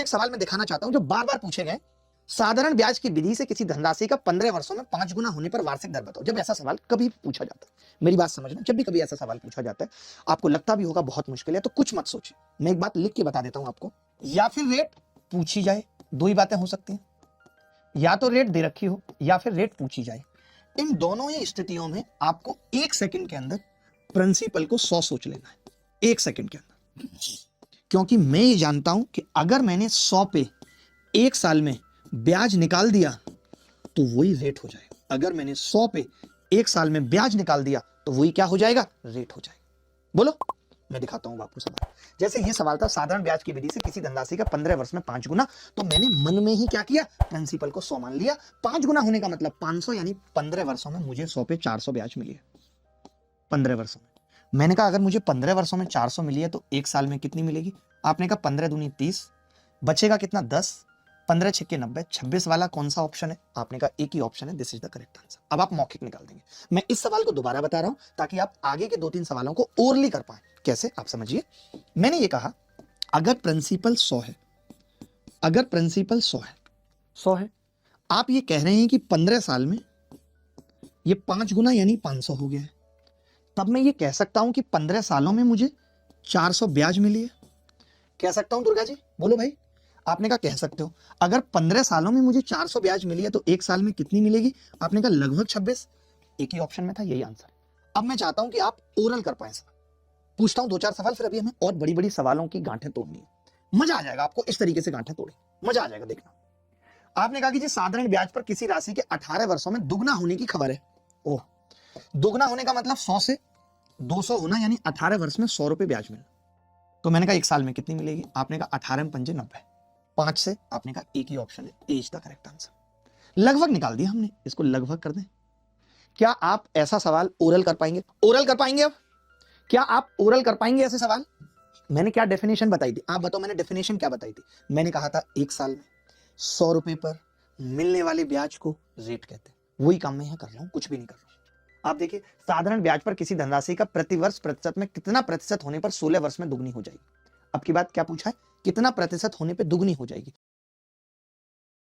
एक सवाल मैं दिखाना चाहता हूं जो बार बार पूछे गए। साधारण ब्याज की विधि से किसी धनराशि का 15 वर्षों में 5 गुना होने पर वार्षिक दर बताओ। जब ऐसा सवाल कभी पूछा जाता है, मेरी बात समझना, जब भी कभी ऐसा सवाल पूछा जाता है, आपको लगता भी होगा बहुत मुश्किल है, तो कुछ मत सोचिए, मैं एक बात लिख के बता देता हूं आपको। या फिर रेट पूछी जाए, दो ही बातें हो सकती हैं, या तो रेट दे रखी हो या फिर रेट पूछी जाए। इन दोनों ही स्थितियों में आपको 1 सेकंड के अंदर प्रिंसिपल को 100 सोच लेना है, 1 सेकंड के अंदर। क्योंकि मैं ये जानता हूं कि अगर मैंने 100 पे 1 साल में ब्याज निकाल दिया तो वही रेट हो जाएगा। अगर मैंने 100 पे 1 साल में ब्याज निकाल दिया तो वही क्या हो जाएगा, रेट हो जाएगा। बोलो, मैं दिखाता हूं आपको सवाल। जैसे ये सवाल था, साधारण ब्याज की विधि से किसी धनराशि का 15 वर्ष में 5 गुना, तो मैंने मन में ही क्या किया, प्रिंसिपल को 100 मान लिया। 5 गुना होने का मतलब 500, यानी 15 वर्षों में मुझे 100 पे 400 ब्याज मिली है। 15 वर्षों में मैंने कहा अगर मुझे 15 वर्षों में 400 मिली है तो 1 साल में कितनी मिलेगी? आपने कहा 15 दूनी 30, बचेगा कितना, 10, 15 छक्के 90, 26 वाला कौन सा ऑप्शन है? आपने कहा एक ही ऑप्शन है, this is the correct answer. अब आप मौखिक निकाल देंगे। मैं इस सवाल को दोबारा बता रहा हूं ताकि आप आगे के 2-3 सवालों को ओरली कर पाए। कैसे, आप समझिए। मैंने ये कहा अगर प्रिंसिपल 100 है, अगर प्रिंसिपल 100 है, आप ये कह रहे हैं कि 15 साल में ये 5 गुना यानी 500 हो गया है, तब मैं ये कह सकता हूं कि 15 सालों में मुझे 400 ब्याज मिली है। कह सकता हूं दुर्गा जी? बोलो भाई। आपने कहा कह सकते हो। अगर 15 सालों में मुझे 400 ब्याज मिली है तो 1 साल में कितनी मिलेगी? आपने कहा लगभग 26। एक ही ऑप्शन में था, यही आंसर। अब मैं चाहता हूं कि आप ओरल कर पाए सवाल। पूछता हूं 2-4 सवाल, फिर अभी हमें और बड़ी बड़ी सवालों की गांठें तोड़नी है। मजा आ जाएगा आपको इस तरीके से गांठें तोड़े, मजा आ जाएगा देखना। आपने कहा कि जी साधारण ब्याज पर किसी राशि के 18 वर्षों में दुगना होने की खबर है। ओह, दुगना होने का मतलब 100 से 200 होना, यानी 18 वर्ष में 100 रुपए ब्याज मिलना। तो मैंने कहा 1 साल में कितनी मिलेगी? आपने कहा 18 में 5 90, 5 से आपने कहा एक ही ऑप्शन है, ए इज द करेक्ट आंसर। लगभग निकाल दिया हमने, इसको लगभग कर दें। क्या आप ऐसा सवाल ओरल कर पाएंगे? ओरल कर पाएंगे? अब क्या आप ओरल कर पाएंगे ऐसे सवाल? मैंने क्या डेफिनेशन बताई थी, आप बताओ। मैंने डेफिनेशन क्या बताई थी? मैंने कहा था 1 साल में 100 रुपए पर मिलने वाले ब्याज को रेट कहते हैं। वही काम मैं यहां कर रहा हूं, कुछ भी नहीं कर रहा हूं। आप देखिए, साधारण ब्याज पर किसी धनराशि का प्रतिवर्ष प्रतिशत में कितना प्रतिशत होने पर 16 वर्ष में दुगनी हो जाएगी। अब की बात क्या पूछा है? कितना प्रतिशत होने पर दुगनी हो जाएगी।